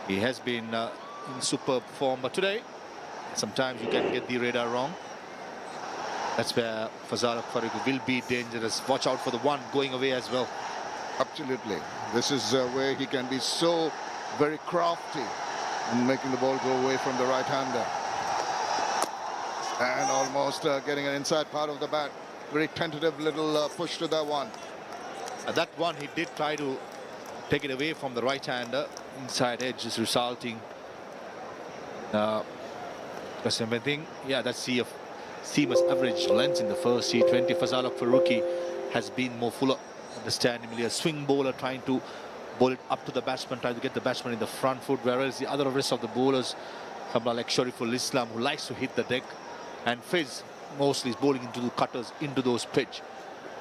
He has been in superb form, but today sometimes you can get the radar wrong. That's where Fazal Farooqi will be dangerous. Watch out for the one going away as well. Absolutely. This is where he can be so very crafty in making the ball go away from the right-hander. And almost getting an inside part of the bat. Very tentative little push to that one. That one, he did try to take it away from the right-hander. Inside edge is resulting. That's everything. Yeah, that's the seamless average length in the first T20. Fazal Farooqi has been more fuller. Understandably, a swing bowler trying to bowl it up to the batsman, trying to get the batsman in the front foot, whereas the other rest of the bowlers, someone like Shariful Islam, who likes to hit the deck, and Fiz mostly is bowling into the cutters, into those pitch.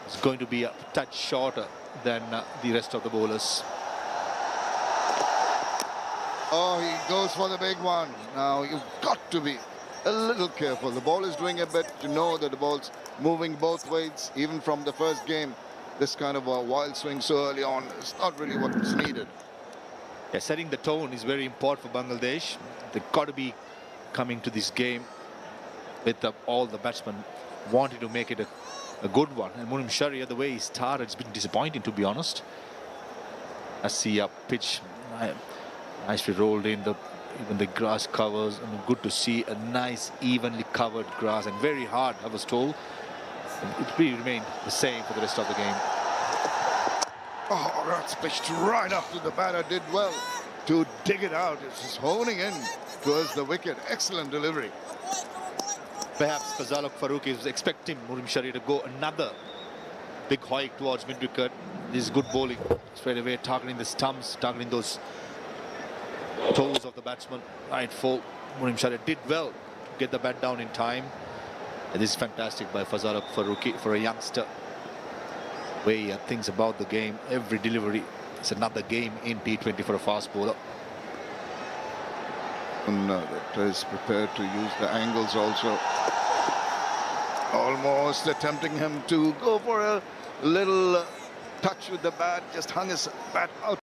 It's going to be a touch shorter than the rest of the bowlers. Oh, he goes for the big one. Now you've got to be a little careful. The ball is doing a bit to know that the ball's moving both ways, even from the first game. This kind of a wild swing so early on is not really what's needed. Yeah, setting the tone is very important for Bangladesh. They've got to be coming to this game with all the batsmen wanting to make it a good one. And Munim Sharia, the way he started, it's been disappointing, to be honest. As the pitch nicely rolled in, even the grass covers. I mean, good to see a nice, evenly covered grass, and very hard, I was told. It will remain the same for the rest of the game. Oh, that's pitched right up to the batter. Did well to dig it out. It's just honing in towards the wicket. Excellent delivery. Perhaps Fazal Farooqi is expecting Munim Sharia to go another big hike towards mid-wicket. This is good bowling. Straight away targeting the stumps, targeting those toes of the batsman. Right full. Munim Sharia did well to get the bat down in time. And this is fantastic by Fazal Farooqi for a youngster. Way he thinks about the game. Every delivery is another game in T20 for a fast bowler. And that is prepared to use the angles also. Almost attempting him to go for a little touch with the bat. Just hung his bat out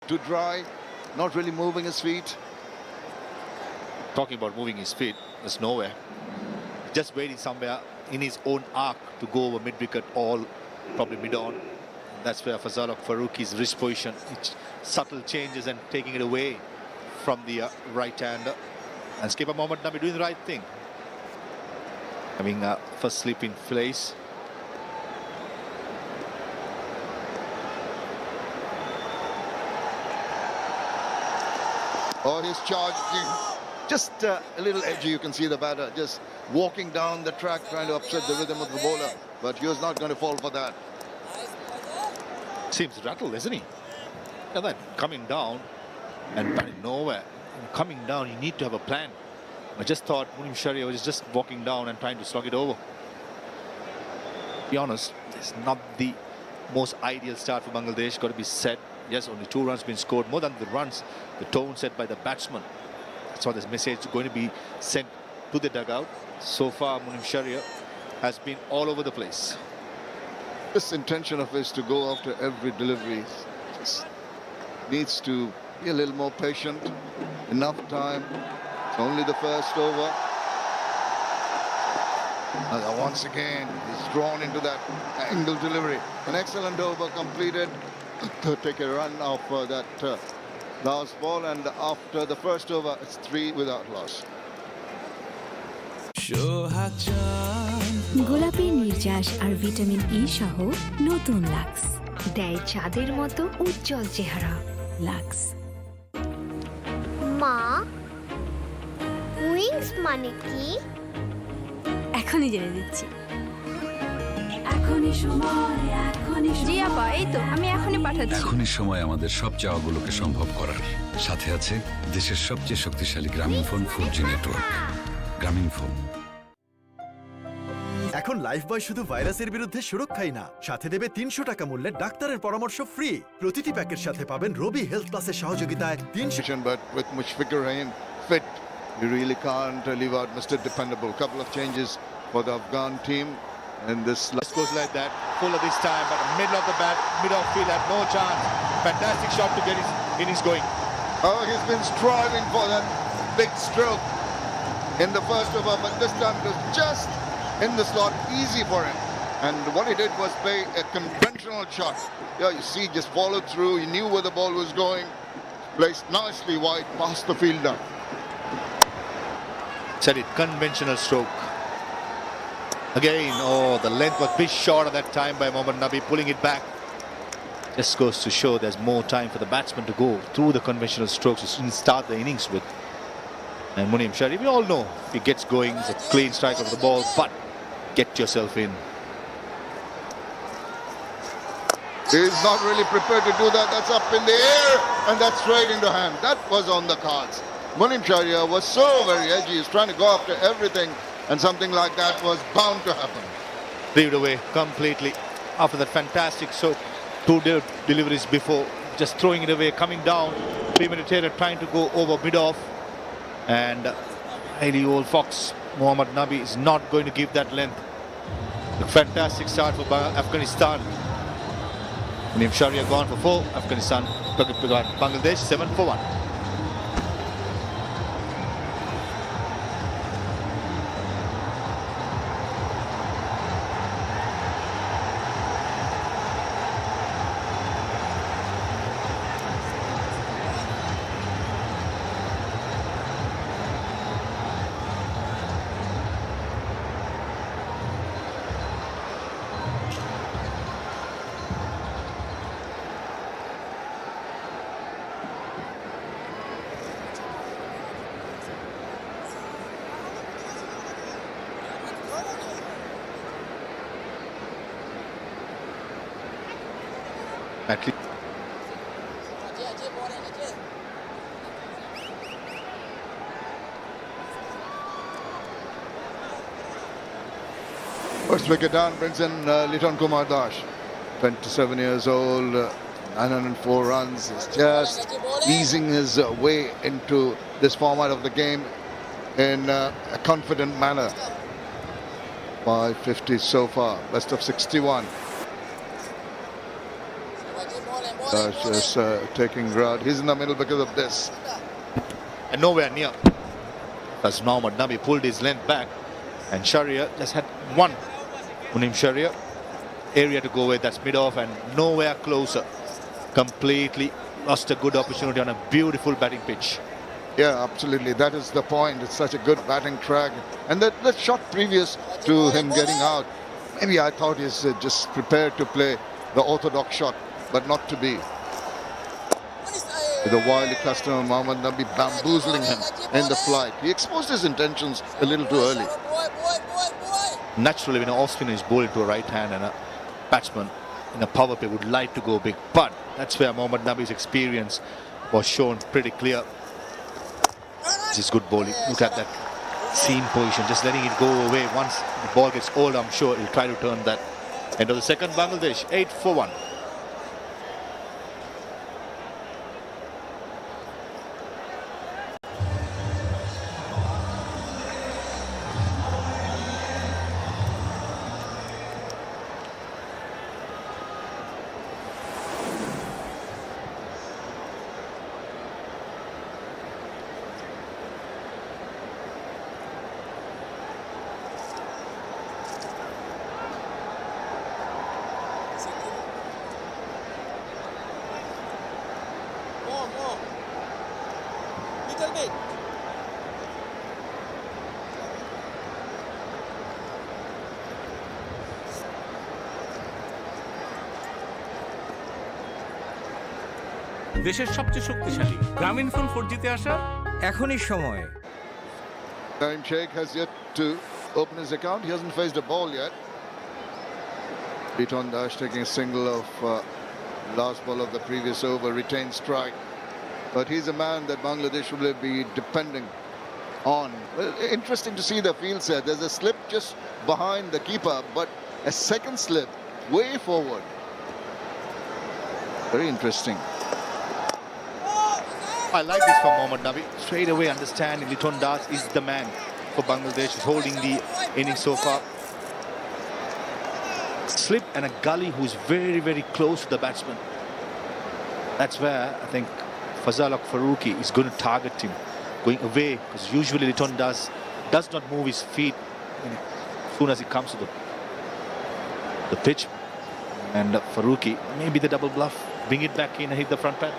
to dry. Not really moving his feet. Talking about moving his feet, there's nowhere. Just waiting somewhere in his own arc to go over mid-wicket or probably mid-on. That's where Fazal Farooqi's wrist position, it's subtle changes and taking it away from the right-hander. And skipper Mohammad Nabi doing the right thing. Having first slip in place. Oh, he's charging. Just a little edgy. You can see the batter just walking down the track, trying to upset the rhythm of the bowler. But he was not going to fall for that. Seems rattled, isn't he? Look at that, coming down and nowhere. Coming down, you need to have a plan. I just thought Munim Sharia was just walking down and trying to slug it over. To be honest, it's not the most ideal start for Bangladesh. Got to be said. Yes, only 2 runs been scored. More than the runs, the tone set by the batsman. That's how this message is going to be sent to the dugout. So far, Munim Sharia has been all over the place. This intention of his to go after every delivery just needs to be a little more patient. Enough time. It's only the first over. Once again, he's drawn into that angle delivery. An excellent over completed to take a run off that last ball, and after the first over, it's 3 without loss. গোলাপি নির্যাস আর vitamin E সহ নতুন lux দেয় চাঁদের মতো উজ্জ্বল চেহারা। Lux. মা, wings মানে কি? এখনই জেনে দিচ্ছি। জি আপা, এই তো আমি এখনই পাঠাচ্ছি। এখনই সময় আমাদের সব চাওয়াগুলোকে সম্ভব করার। সাথে আছে দেশের সবচেয়ে শক্তিশালী গ্রামীণফোন 4G নেটওয়ার্ক। গ্রামীণফোন। এখন লাইফবয় শুধু ভাইরাসের বিরুদ্ধে সুরক্ষাই না, সাথে দেবে 300 টাকা মূল্যের ডাক্তারের পরামর্শ ফ্রি। প্রতিটি প্যাকের সাথে পাবেন রবি হেলথ প্লাসের সহযোগিতায় 300। But with Mushfiqur Rahim fit, you really can't leave out Mr. Dependable. Couple of changes for the Afghan team. in this. Just goes like that. Fuller this time, but middle of the bat, mid of field had no chance. Fantastic shot to get his innings going. Oh, he's been striving for that big stroke in the first over, but this time it was just in the slot, easy for him. And what he did was play a conventional shot. Yeah, you see, just followed through. He knew where the ball was going. Placed nicely wide past the fielder. Said it, conventional stroke. Again, oh, the length was a bit short at that time by Mohammad Nabi, pulling it back. Just goes to show there's more time for the batsman to go through the conventional strokes to start the innings with. And Munim Shari, we all know, if he gets going, it's a clean strike of the ball, but get yourself in. He's not really prepared to do that. That's up in the air, and that's straight into hand. That was on the cards. Munim Sharia was so very edgy. He's trying to go after everything, and something like that was bound to happen. Leave it away completely after that fantastic so two deliveries before, just throwing it away, coming down, premeditated, trying to go over mid-off, and highly old fox Mohammad Nabi is not going to give that length. A fantastic start for Afghanistan. Munim Sharia gone for 4. Afghanistan took it to Bangladesh 7 for 1. At least first wicket down brings in Liton Kumar Dash, 27 years old, 904 runs. He's just easing his way into this format of the game in a confident manner. 550 so far, best of 61. Dash is taking ground. He's in the middle because of this. and nowhere near. As Mohammad Nabi pulled his length back, and Sharia just had one. Munim Sharia area to go with, that's mid-off and nowhere closer. Completely lost a good opportunity on a beautiful batting pitch. Yeah, absolutely. That is the point. It's such a good batting track. And that shot previous to him getting out, maybe I thought he's just prepared to play the orthodox shot, but not to be. With a wily customer, Mohammad Nabi bamboozling him in the flight. He exposed his intentions a little too early. Naturally, when an off-spinner is bowled into a right hand and a batsman in a power play would like to go big, but that's where Mohammad Nabi's experience was shown pretty clear. This is good bowling. Look at that seam position, just letting it go away. Once the ball gets old, I'm sure he'll try to turn that. End of the second, Bangladesh 8 for 1. দেশের সবচেয়ে শক্তিশালী গ্রামীণ phone 4G তে আসার এখনই সময়। Naeem Sheikh has yet to open his account. He hasn't faced a ball yet. Liton Dash taking a single of last ball of the previous over, retained strike. But he's a man that Bangladesh will be depending on. Well, interesting to see the field set. There's a slip just behind the keeper, but a second slip way forward. Very interesting. I like this from Mohammad Nabi. Straight away understanding Liton Das is the man for Bangladesh. He's holding the innings so far. slip and a gully who's very, very close to the batsman. That's where I think Fazal Faruqi is going to target him, going away, because usually Liton does not move his feet as soon as he comes to the pitch. And Faruqi, maybe the double bluff, bring it back in and hit the front pad.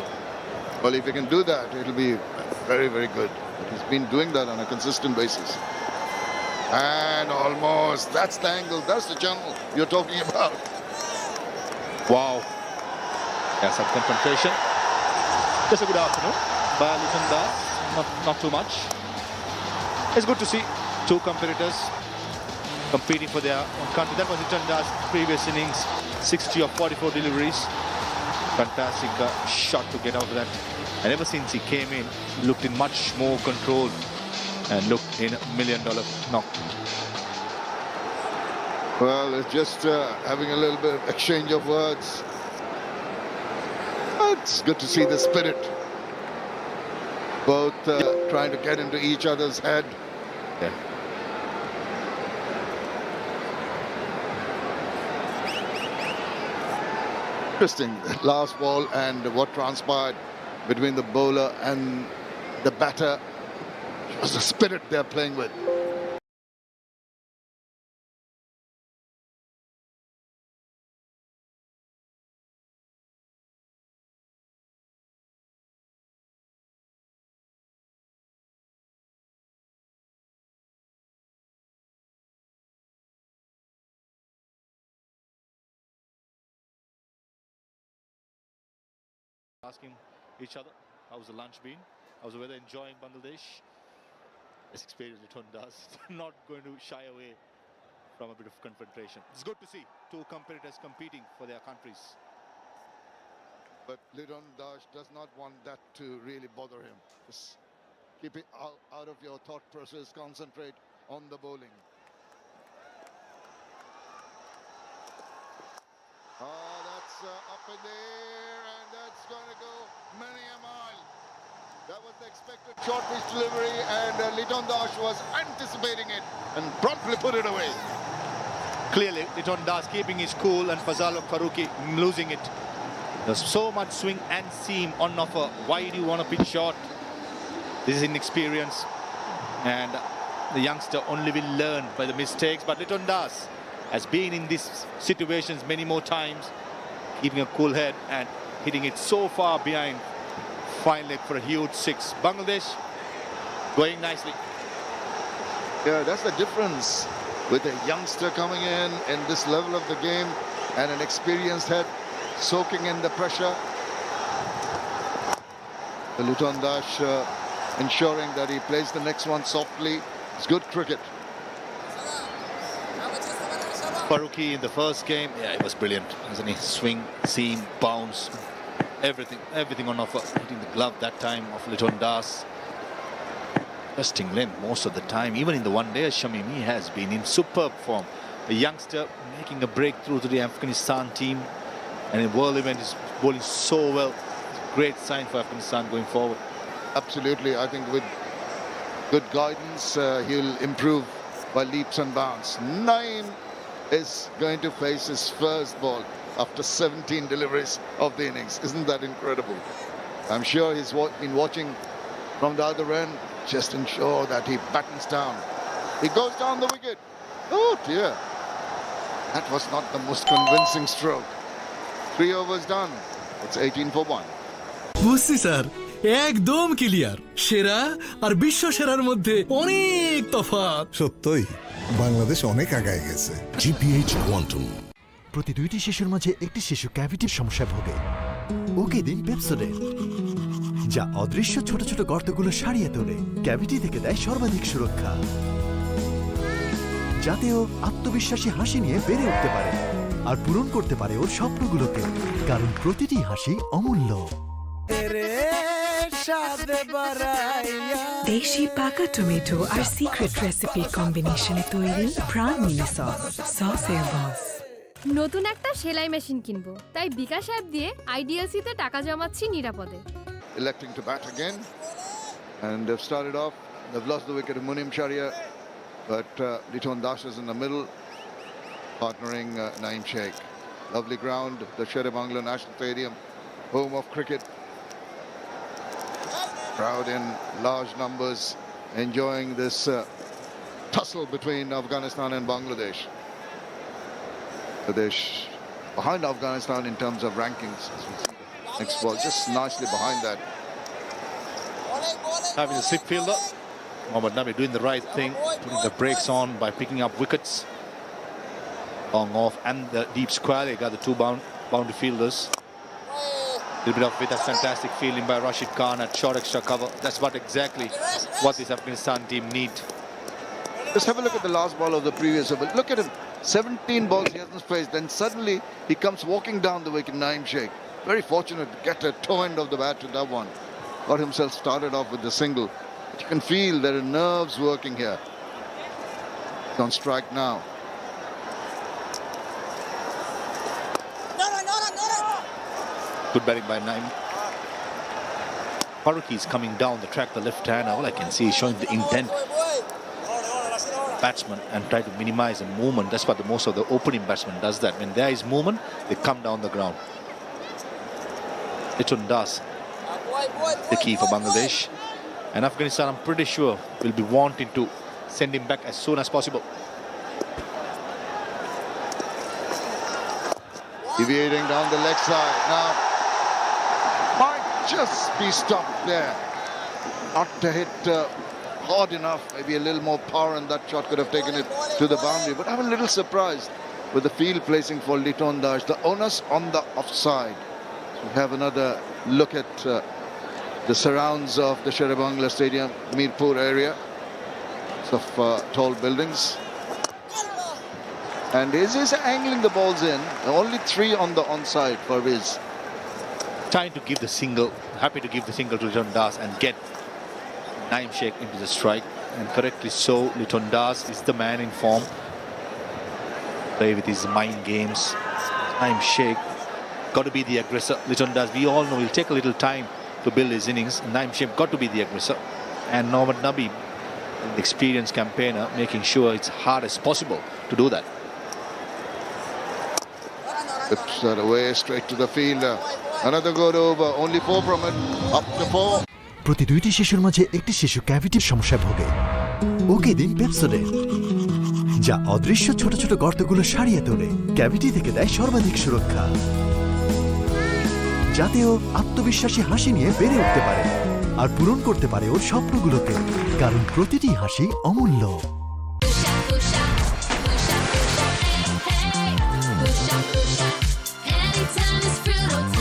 Well, if he can do that, it'll be very, very good. He's been doing that on a consistent basis. And almost, that's the angle, that's the channel you're talking about. Wow. Yeah, some confrontation. Just a good afternoon by Liton Das. Not too much. It's good to see two competitors competing for their own country. That was Liton Das' previous innings, 60 of 44 deliveries. Fantastic shot to get out of that. And ever since he came in, he looked in much more control and looked in $1 million knock. Well, it's just having a little bit of exchange of words. It's good to see the spirit. Both trying to get into each other's head. Yeah. Interesting, last ball and what transpired between the bowler and the batter. It was the spirit they're playing with. Asking each other, how's the lunch been? How's the weather? Enjoying Bangladesh? This experience Liton does. Not going to shy away from a bit of confrontation. It's good to see two competitors competing for their countries. But Liton Das does not want that to really bother him. Just keep it out of your thought process. Concentrate on the bowling. Oh, that's up in the air, and that's going to go many a mile. That was the expected short pitch delivery, and Liton Das was anticipating it and promptly put it away. Clearly, Liton Das keeping his cool and Fazal Faruqi losing it. There's so much swing and seam on offer. Why do you want to pitch short? This is inexperience, and the youngster only will learn by the mistakes. But Liton Das has been in these situations many more times, keeping a cool head and hitting it so far behind. Fine leg for a huge six. Bangladesh going nicely. Yeah, that's the difference with a youngster coming in this level of the game and an experienced head soaking in the pressure. The Liton Das ensuring that he plays the next one softly. It's good cricket. Faruqi in the first game, yeah, it was brilliant, wasn't he? Swing, seam, bounce, everything on offer. Hitting the glove that time of Liton Das. Resting length most of the time. Even in the one day, Shamim, he has been in superb form. A youngster making a breakthrough to the Afghanistan team, and in world event is bowling so well. Great sign for Afghanistan going forward. Absolutely, I think with good guidance, he'll improve by leaps and bounds. Naeem is going to face his first ball after 17 deliveries of the innings. Isn't that incredible? I'm sure he's been watching from the other end. Just ensure that he battens down. He goes down the wicket. Oh dear. That was not the most convincing stroke. 3 overs done. It's 18 for 1. বুঝছি sir একদম clear সেরা আর বিশ্ব সেরার মধ্যে অনেক তফাৎ সত্যই বাংলাদেশ অনেক আগায় গেছে GPH কোয়ান্টাম প্রতি 2টি শিশুর মাঝে একটি শিশু ক্যাভিটির সমস্যায় ভোগে ওকে দিন পেপসোডেন্ট যা অদৃশ্য ছোট ছোট গর্তগুলো সারিয়ে তোলে ক্যাভিটি থেকে দেয় সর্বাধিক সুরক্ষা যাতে ও আত্মবিশ্বাসী হাসি নিয়ে বেড়ে উঠতে পারে আর পূরণ করতে পারে ওর স্বপ্নগুলোকে কারণ প্রতিটি হাসি অমূল্য দেশি পাকা টমেটো আর সিক্রেট রেসিপির কম্বিনেশনে তৈরি প্রাণ মিনি সসের বস। নতুন একটা সেলাই মেশিন কিনবো, তাই বিকাশ অ্যাপ দিয়ে আইডিএলসিতে টাকা জমাচ্ছি নিরাপদে। Electing to bat again, and they've started off. They've lost the wicket to Munim Sharia, but Liton Das is in the middle. partnering Naeem Sheikh. Lovely ground, the Sher-e-Bangla National Stadium, home of cricket. Crowd in large numbers enjoying this tussle between Afghanistan and Bangladesh. Bangladesh behind Afghanistan in terms of rankings. As we see the next ball just nicely behind that. Having a slip fielder. Mohammad Nabi doing the right thing, putting the brakes on by picking up wickets. Long off and the deep square. They got the two boundary fielders. A little bit of it. That's fantastic fielding by Rashid Khan at short extra cover. That's exactly what this Afghanistan team need. Just have a look at the last ball of the previous over. Look at him. 17 balls he hasn't faced. Then suddenly he comes walking down the wicket, Naeem Sheikh. Very fortunate to get a toe end of the bat to that one. Got himself started off with the single. But you can feel there are nerves working here. He's on strike now. Good batting by Naeem. Faruqi is coming down the track, the left hand. All I can see is showing the intent. Batsman and try to minimize the movement. That's what most of the opening batsman does that. When there is movement, they come down the ground. Litton Das, the key for Bangladesh. And Afghanistan, I'm pretty sure, will be wanting to send him back as soon as possible. Deviating down the leg side. Now, might just be stopped there. Not to hit hard enough. Maybe a little more power and that shot could have taken it to the boundary. But I'm a little surprised with the field placing for Litton Das. The onus on the offside. So we have another look at the surrounds of the Sher-e-Bangla Stadium, Mirpur area. Of tall buildings. And is angling the balls in. Only 3 on the onside for Viz. Trying to give the single, happy to give the single to Litton Das and get Naeem Sheikh into the strike. And correctly so, Litton Das is the man in form. Play with his mind games. Naeem Sheikh got to be the aggressor. Litton Das, we all know, will take a little time to build his innings. Naeem Sheikh got to be the aggressor. And Mohammad Nabi, an experienced campaigner, making sure it's hard as possible to do that. It's away straight to the field. Another good over. Only 4 from it. Up to 4. প্রতি 2টি শিশুর মাঝে একটি শিশু ক্যাভিটির সমস্যায় ভোগে। ওকে দিন Pepsodent, যা অদৃশ্য ছোট ছোট গর্তগুলো সারিয়ে তোলে, ক্যাভিটি থেকে দেয় সর্বাধিক সুরক্ষা, যাতে ও আত্মবিশ্বাসী হাসি নিয়ে বেড়ে উঠতে পারে আর পূরণ করতে পারে ওর স্বপ্নগুলোকে, কারণ প্রতিটি হাসি অমূল্য।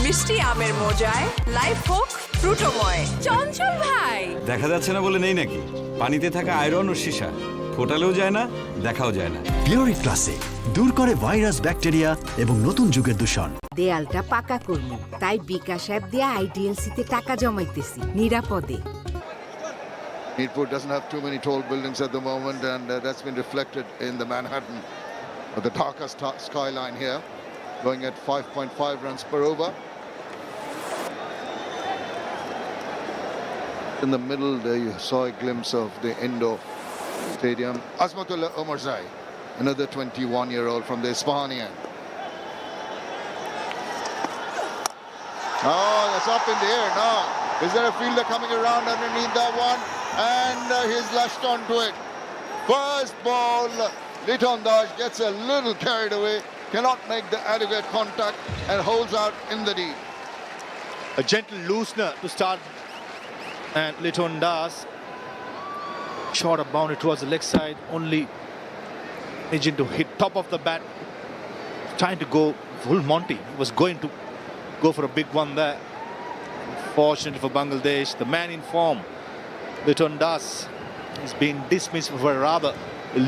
মিষ্টি আমের মজায় লাইফ হোক ফ্রুটোময়। চঞ্চল ভাই, দেখা যাচ্ছে না বলে নেই নাকি? পানিতে থাকা আয়রন ও সীসা ফোটালেও যায় না, দেখাও যায় না। পিওরি ক্লাসিক দূর করে ভাইরাস, ব্যাকটেরিয়া এবং নতুন যুগের দূষণ। দেয়ালটা পাকা করব, তাই বিকাশ অ্যাপ দিয়ে আইডিএলসিতে টাকা জমাইতেছি নিরাপদে। Mirpur doesn't have too many tall buildings at the moment, and that's been reflected in the Manhattan, the darker skyline here, going at 5.5 runs per over. In the middle there you saw a glimpse of the indoor stadium. Azmatullah Omarzai, another 21-year-old from the Isfahanian. Oh, that's up in the air now. Is there a fielder coming around underneath that one? And he's lashed onto it. First ball, Litton Das gets a little carried away, cannot make the adequate contact and holds out in the deep. A gentle loosener to start, and Litton Das short of boundary towards the leg side, only managing to hit top of the bat, trying to go full Monty. He was going to go for a big one there. Fortunately for Bangladesh, the man in form, Litton Das, is being dismissed for a rather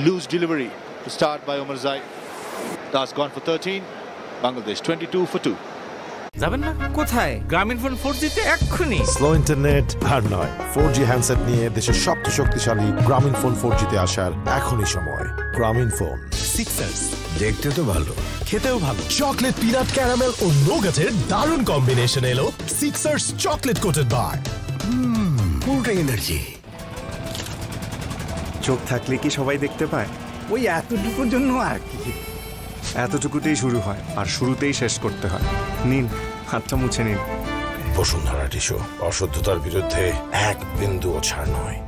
loose delivery to start by Omarzai. Das gone for 13, Bangladesh 22 for 2. যাবেন না কোথায়? গ্রামীণ phone 4G তে এক্ষুনি। Slow internet আর নয়, 4G handset নিয়ে দেশের সবচেয়ে শক্তিশালী গ্রামীণ ফোন 4G তে আসার এখনই সময়। গ্রামীণ ফোন। সিক্সার্স দেখতে তো ভালো, খেতেও ভালো। চকলেট, পিনাট, ক্যারামেল ও নোগাটের দারুণ কম্বিনেশন এলো সিক্সার্স চকলেট কোটেড বার। পুরো এনার্জি। চোখ থাকলে কি সবাই দেখতে পায়? ওই এতটুকুর জন্য আর কি। এতটুকুতেই শুরু হয় আর শুরুতেই শেষ করতে হয়। নিন, হাতটা মুছে নিন। বসুন্ধরা টিস্যু, অশুদ্ধতার বিরুদ্ধে এক বিন্দুও ছাড় নয়।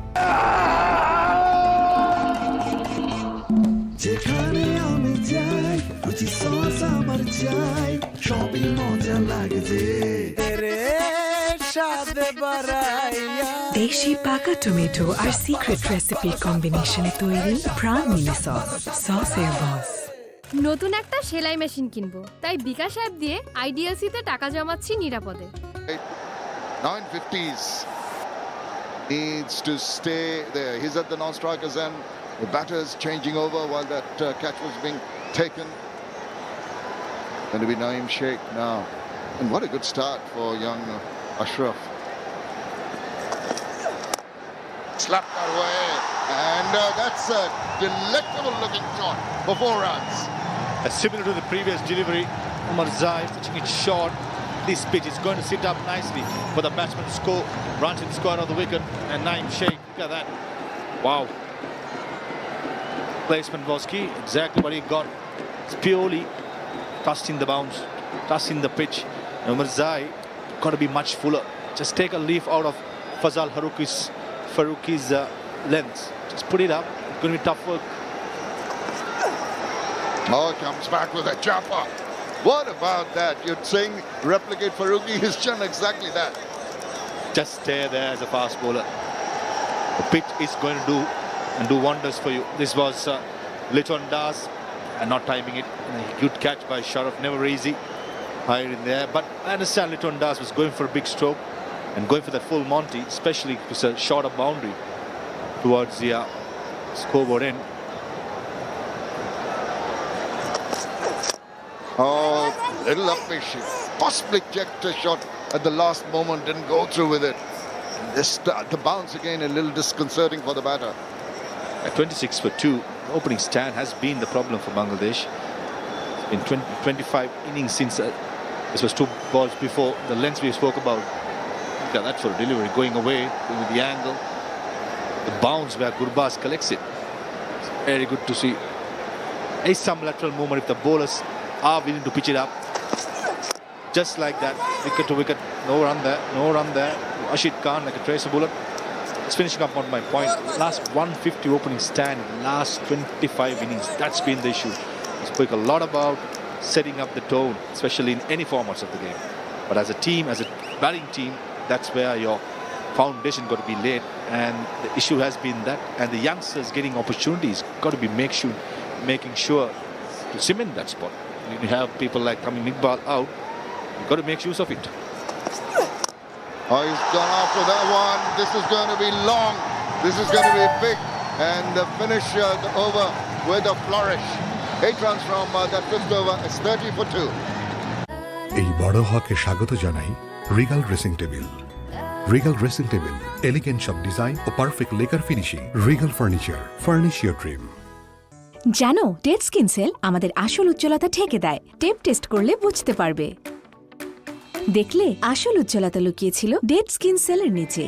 যেখানে আমি যাই রুচি সস আমার চাই, সবই মজা লাগে যে রে স্বাদ বাড়াইয়া। দেশি পাকা টমেটো আর সিক্রেট রেসিপির কম্বিনেশনে তৈরি প্রাণ মিনি সস, সসের বস। নতুন একটা সেলাই মেশিন কিনবো, তাই বিকাশ অ্যাপ দিয়ে আইডিএলসিতে টাকা জমাচ্ছি নিরাপদে। 950s needs to stay there. He's at the non-strikers end. The batter's changing over while that catch was being taken. Going to be Naeem Sheikh now. And what a good start for young Ashraf. Slapped that away. And that's a delectable looking shot for 4 runs. Similar to the previous delivery, Umar Zai pitching it short. This pitch is going to sit up nicely for the batsman to score. Runs in the square of the wicket. And Naeem Sheikh, look at that. Wow. Placement was key. Exactly what he got. It's purely trusting the bounce, trusting the pitch. And Umar Zai got to be much fuller. Just take a leaf out of Fazal Faruqi's length. Just put it up. It's going to be tough work. Oh, comes back with a jumper. What about that? You're saying replicate Faruqi? He's done exactly that. Just stay there as a fast bowler. The pitch is going to do wonders for you. This was Liton Das and not timing it. Good catch by Sharaf, never easy. Higher in there. But I understand Liton Das was going for a big stroke and going for that full Monty, especially if it's a shorter boundary towards the scoreboard end. Oh, little up issue. Possibly checked a shot at the last moment, didn't go through with it. The bounce again a little disconcerting for the batter. At 26 for 2, the opening stand has been the problem for Bangladesh. In 25 innings since this was 2 balls before the length we spoke about. Look at that for a delivery, going away with the angle. The bounce where Gurbaz collects it. It's very good to see. Some lateral movement if the bowlers are willing to pitch it up. Just like that, wicket to wicket, no run there. Rashid Khan like a tracer bullet. Just finishing up on my point. Last 150 opening stand, last 25 innings. That's been the issue. We spoke a lot about setting up the tone, especially in any formats of the game. But as a team, as a batting team, that's where your foundation got to be laid. And the issue has been that. And the youngsters getting opportunities got to be making sure to cement that spot. When you have people like Tamim Iqbal out, you've got to make use of it. Oh, he's gone after that one. This is going to be long. This is going to be big. And the finish over with a flourish. 8 runs from that 5th over. It's 30 for 2. এই বড় হকে স্বাগত জানাই Regal dressing table. Regal dressing table, elegant সব design ও perfect lacquer finishing. Regal furniture, furnish your dream. জানো, dead skin cell আমাদের আসল উজ্জ্বলতা ঢেকে দেয়। টেপ টেস্ট করলে বুঝতে পারবে। দেখলে আসল উজ্জ্বলতা লুকিয়েছিল ডেড স্কিন সেলের নিচে।